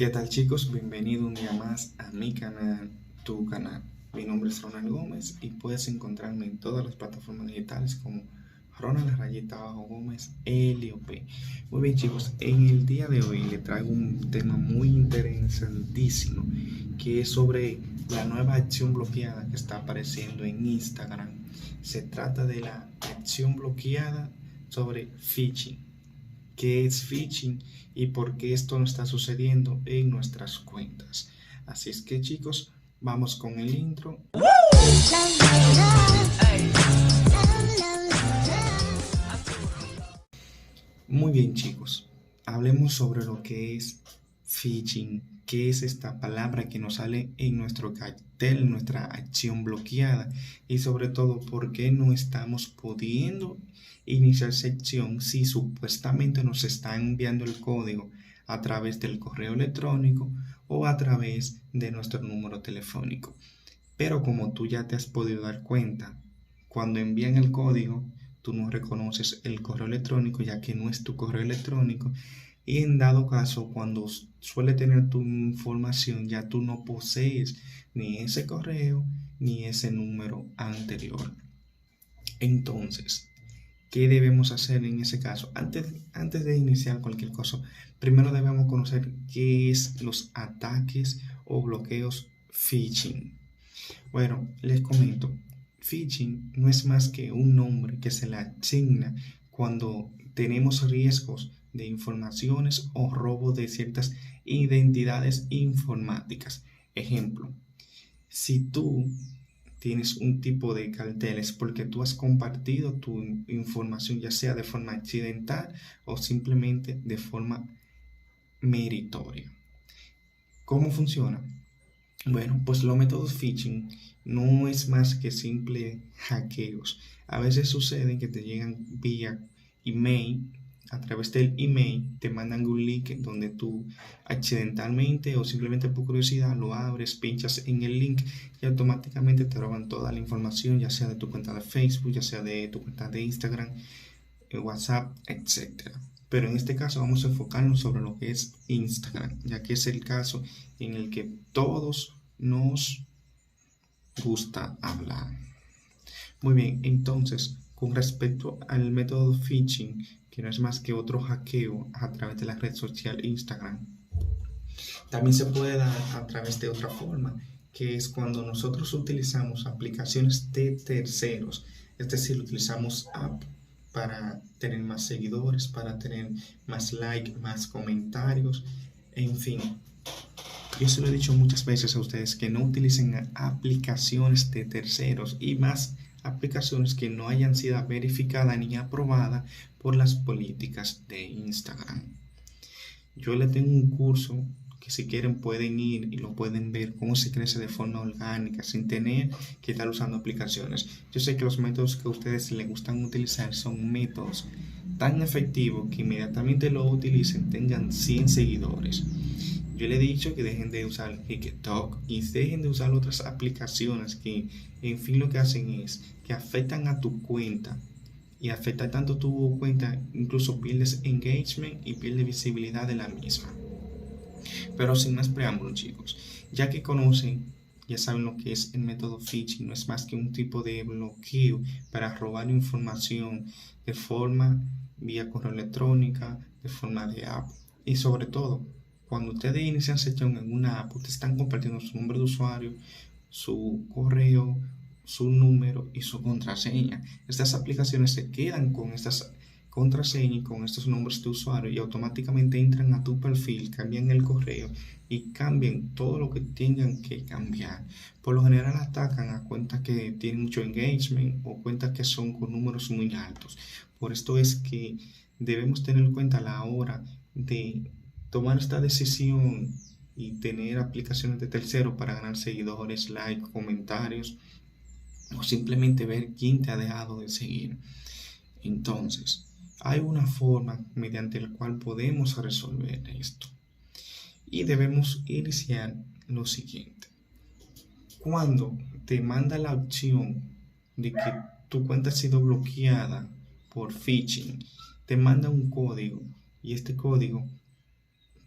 ¿Qué tal chicos? Bienvenido un día más a mi canal, tu canal. Mi nombre es Ronald Gómez y puedes encontrarme en todas las plataformas digitales como Ronald Rayita Abajo Gómez LOP. Muy bien chicos, en el día de hoy le traigo un tema muy interesantísimo que es sobre la nueva acción bloqueada que está apareciendo en Instagram. Se trata de la acción bloqueada sobre phishing. ¿Qué es phishing y por qué esto no está sucediendo en nuestras cuentas? Así es que chicos, vamos con el intro. Muy bien chicos, hablemos sobre lo que es phishing. ¿Qué es esta palabra que nos sale en nuestro cartel, en nuestra acción bloqueada? Y sobre todo, ¿por qué no estamos pudiendo iniciar sección si supuestamente nos están enviando el código a través del correo electrónico o a través de nuestro número telefónico? Pero como tú ya te has podido dar cuenta, cuando envían el código, tú no reconoces el correo electrónico ya que no es tu correo electrónico. Y en dado caso, cuando suele tener tu información, ya tú no posees ni ese correo ni ese número anterior. Entonces, ¿qué debemos hacer en ese caso? Antes de iniciar cualquier cosa, primero debemos conocer qué es los ataques o bloqueos phishing. Bueno, les comento, phishing no es más que un nombre que se le asigna cuando tenemos riesgos de informaciones o robo de ciertas identidades informáticas. Ejemplo, si tú tienes un tipo de carteles porque tú has compartido tu información ya sea de forma accidental o simplemente de forma meritoria. ¿Cómo funciona? Bueno, pues los métodos phishing no es más que simple hackeos. A veces sucede que te llegan vía email, a través del email te mandan un link donde tú accidentalmente o simplemente por curiosidad lo abres, pinchas en el link y automáticamente te roban toda la información, ya sea de tu cuenta de Facebook, ya sea de tu cuenta de Instagram, WhatsApp, etcétera. Pero en este caso vamos a enfocarnos sobre lo que es Instagram, ya que es el caso en el que todos nos gusta hablar. Muy bien, entonces, con respecto al método phishing, que no es más que otro hackeo a través de la red social Instagram, también se puede dar a través de otra forma, que es cuando nosotros utilizamos aplicaciones de terceros, es decir, utilizamos app para tener más seguidores, para tener más likes, más comentarios, en fin. Yo se lo he dicho muchas veces a ustedes que no utilicen aplicaciones de terceros y más aplicaciones que no hayan sido verificadas ni aprobadas por las políticas de Instagram. Yo le tengo un curso que si quieren pueden ir y lo pueden ver cómo se crece de forma orgánica sin tener que estar usando aplicaciones. Yo sé que los métodos que a ustedes les gustan utilizar son métodos tan efectivos que inmediatamente lo utilicen tengan 100 seguidores. Yo le he dicho que dejen de usar TikTok y dejen de usar otras aplicaciones que en fin lo que hacen es que afectan a tu cuenta y afecta tanto tu cuenta, incluso pierdes engagement y pierdes visibilidad de la misma. Pero sin más preámbulos, chicos, ya que conocen, ya saben lo que es el método phishing, no es más que un tipo de bloqueo para robar información de forma vía correo electrónica, de forma de app y sobre todo, cuando ustedes inician sesión en una app, ustedes están compartiendo su nombre de usuario, su correo, su número y su contraseña. Estas aplicaciones se quedan con estas contraseñas y con estos nombres de usuario y automáticamente entran a tu perfil, cambian el correo y cambian todo lo que tengan que cambiar. Por lo general atacan a cuentas que tienen mucho engagement o cuentas que son con números muy altos. Por esto es que debemos tener en cuenta a la hora de tomar esta decisión y tener aplicaciones de terceros para ganar seguidores, likes, comentarios o simplemente ver quién te ha dejado de seguir. Entonces, hay una forma mediante la cual podemos resolver esto y debemos iniciar lo siguiente. Cuando te manda la opción de que tu cuenta ha sido bloqueada por phishing, te manda un código y este código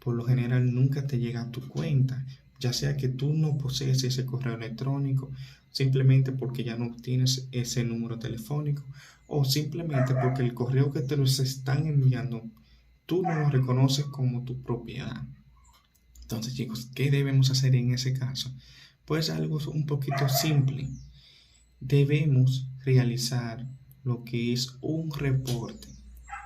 por lo general nunca te llega a tu cuenta, ya sea que tú no posees ese correo electrónico, simplemente porque ya no tienes ese número telefónico, o simplemente porque el correo que te los están enviando, tú no lo reconoces como tu propiedad. Entonces, chicos, ¿qué debemos hacer en ese caso? Pues algo un poquito simple. Debemos realizar lo que es un reporte.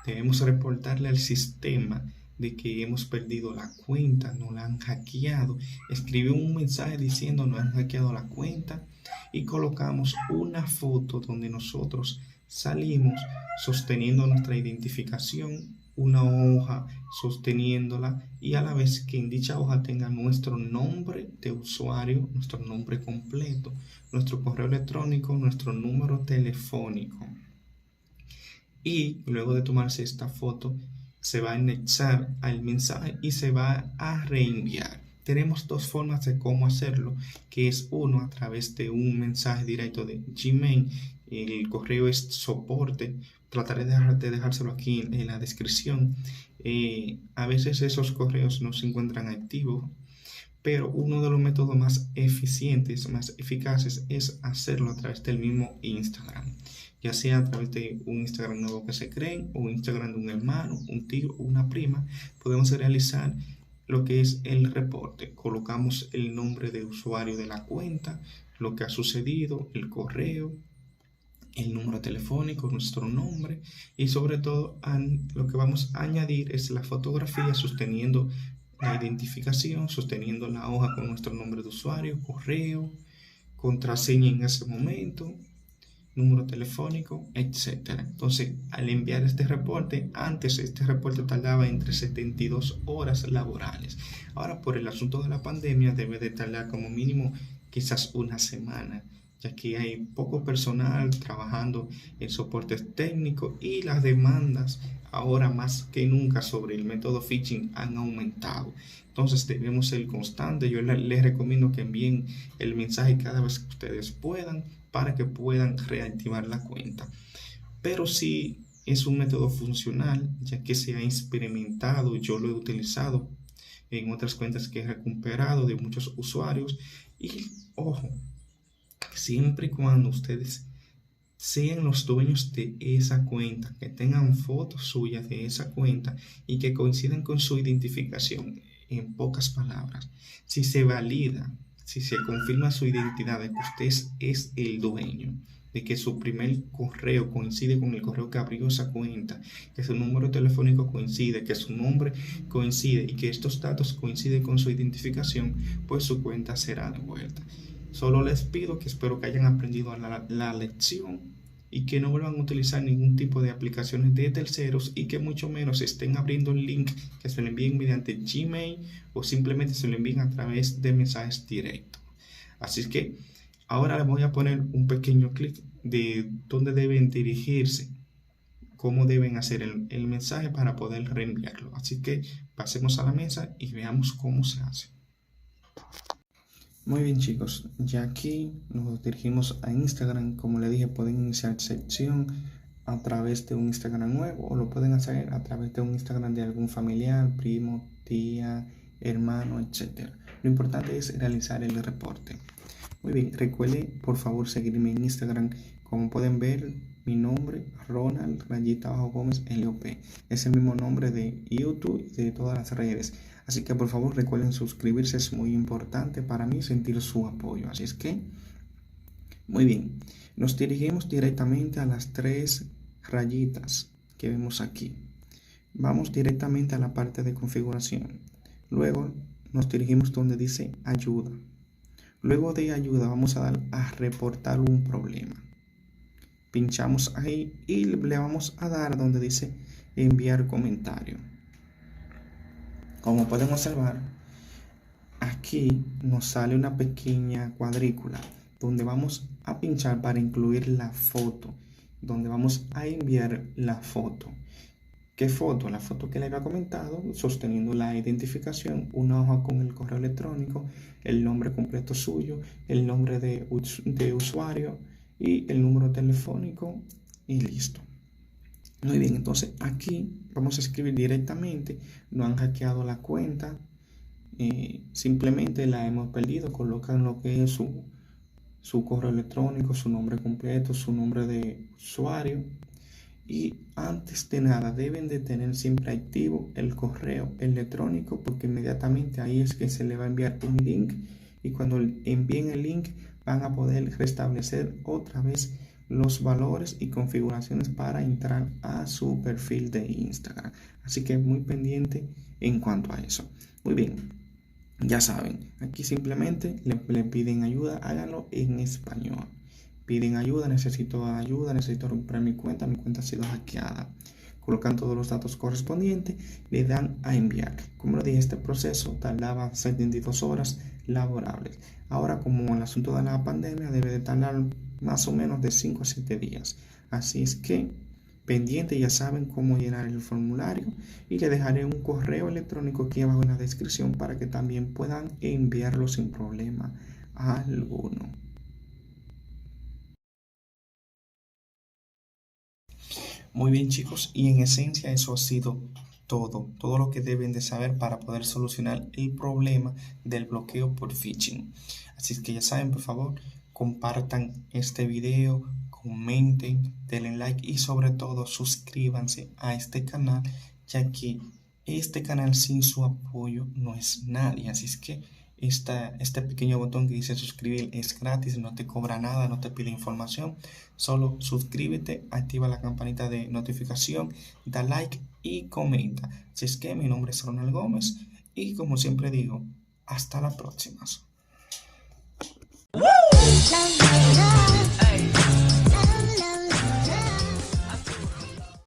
Debemos reportarle al sistema de que hemos perdido la cuenta, nos la han hackeado. Escribimos un mensaje diciendo nos han hackeado la cuenta y colocamos una foto donde nosotros salimos sosteniendo nuestra identificación, una hoja sosteniéndola y a la vez que en dicha hoja tenga nuestro nombre de usuario, nuestro nombre completo, nuestro correo electrónico, nuestro número telefónico. Y luego de tomarse esta foto, se va a anexar al mensaje y se va a reenviar. Tenemos dos formas de cómo hacerlo, que es uno a través de un mensaje directo de Gmail. El correo es soporte. Trataré de dejárselo aquí en la descripción. A veces esos correos no se encuentran activos, pero uno de los métodos más eficientes, más eficaces, es hacerlo a través del mismo Instagram, ya sea a través de un Instagram nuevo que se creen, o un Instagram de un hermano, un tío o una prima. Podemos realizar lo que es el reporte. Colocamos el nombre de usuario de la cuenta, lo que ha sucedido, el correo, el número telefónico, nuestro nombre, y sobre todo lo que vamos a añadir es la fotografía sosteniendo la identificación, sosteniendo la hoja con nuestro nombre de usuario, correo, contraseña en ese momento, número telefónico, etcétera. Entonces, al enviar este reporte, antes este reporte tardaba entre 72 horas laborales. Ahora, por el asunto de la pandemia, debe de tardar como mínimo quizás una semana, ya que hay poco personal trabajando en soportes técnicos y las demandas ahora más que nunca sobre el método phishing han aumentado. Entonces debemos ser constantes. Yo les recomiendo que envíen el mensaje cada vez que ustedes puedan para que puedan reactivar la cuenta. Pero sí es un método funcional, ya que se ha experimentado, yo lo he utilizado en otras cuentas que he recuperado de muchos usuarios. Y ojo, siempre y cuando ustedes sean los dueños de esa cuenta, que tengan fotos suyas de esa cuenta y que coincidan con su identificación. En pocas palabras, si se valida, si se confirma su identidad de que usted es el dueño, de que su primer correo coincide con el correo que abrió esa cuenta, que su número telefónico coincide, que su nombre coincide y que estos datos coinciden con su identificación, pues su cuenta será devuelta. Solo les pido que espero que hayan aprendido la lección y que no vuelvan a utilizar ningún tipo de aplicaciones de terceros y que mucho menos estén abriendo el link que se lo envíen mediante Gmail o simplemente se lo envíen a través de mensajes directos. Así es que ahora les voy a poner un pequeño clic de dónde deben dirigirse, cómo deben hacer el mensaje para poder reenviarlo. Así que pasemos a la mesa y veamos cómo se hace. Muy bien, chicos, ya aquí nos dirigimos a Instagram. Como le dije, pueden iniciar sección a través de un Instagram nuevo o lo pueden hacer a través de un Instagram de algún familiar, primo, tía, hermano, etc. Lo importante es realizar el reporte. Muy bien, recuerde por favor seguirme en Instagram. Como pueden ver, mi nombre, Ronald Gómez LOP, es el mismo nombre de YouTube y de todas las redes. Así que por favor recuerden suscribirse, es muy importante para mí sentir su apoyo. Así es que, muy bien, nos dirigimos directamente a las tres rayitas que vemos aquí. Vamos directamente a la parte de configuración. Luego nos dirigimos donde dice ayuda. Luego de ayuda vamos a dar a reportar un problema. Pinchamos ahí y le vamos a dar donde dice enviar comentario. Como pueden observar, aquí nos sale una pequeña cuadrícula donde vamos a pinchar para incluir la foto, donde vamos a enviar la foto. ¿Qué foto? La foto que le había comentado, sosteniendo la identificación, una hoja con el correo electrónico, el nombre completo suyo, el nombre de usuario y el número telefónico y listo. Muy bien, entonces aquí vamos a escribir directamente, no han hackeado la cuenta, simplemente la hemos perdido, colocan lo que es su correo electrónico, su nombre completo, su nombre de usuario. Y antes de nada deben de tener siempre activo el correo electrónico, porque inmediatamente ahí es que se le va a enviar un link, y cuando envíen el link van a poder restablecer otra vez los valores y configuraciones para entrar a su perfil de Instagram. Así que muy pendiente en cuanto a eso. Muy bien, ya saben, aquí simplemente le piden ayuda, háganlo en español. Piden ayuda, necesito recuperar mi cuenta ha sido hackeada. Colocan todos los datos correspondientes, le dan a enviar. Como lo dije, este proceso tardaba 72 horas laborables. Ahora, como el asunto de la pandemia, debe de tardar más o menos de 5 a 7 días. Así es que, pendiente, ya saben cómo llenar el formulario, y le dejaré un correo electrónico aquí abajo en la descripción para que también puedan enviarlo sin problema alguno. Muy bien, chicos, y en esencia eso ha sido todo lo que deben de saber para poder solucionar el problema del bloqueo por phishing. Así es que ya saben, por favor, compartan este video, comenten, denle like y sobre todo suscríbanse a este canal, ya que este canal sin su apoyo no es nadie. Así es que este pequeño botón que dice suscribir es gratis, no te cobra nada, no te pide información. Solo suscríbete, activa la campanita de notificación, da like y comenta. Así es que mi nombre es Ronald Gómez y como siempre digo, hasta la próxima.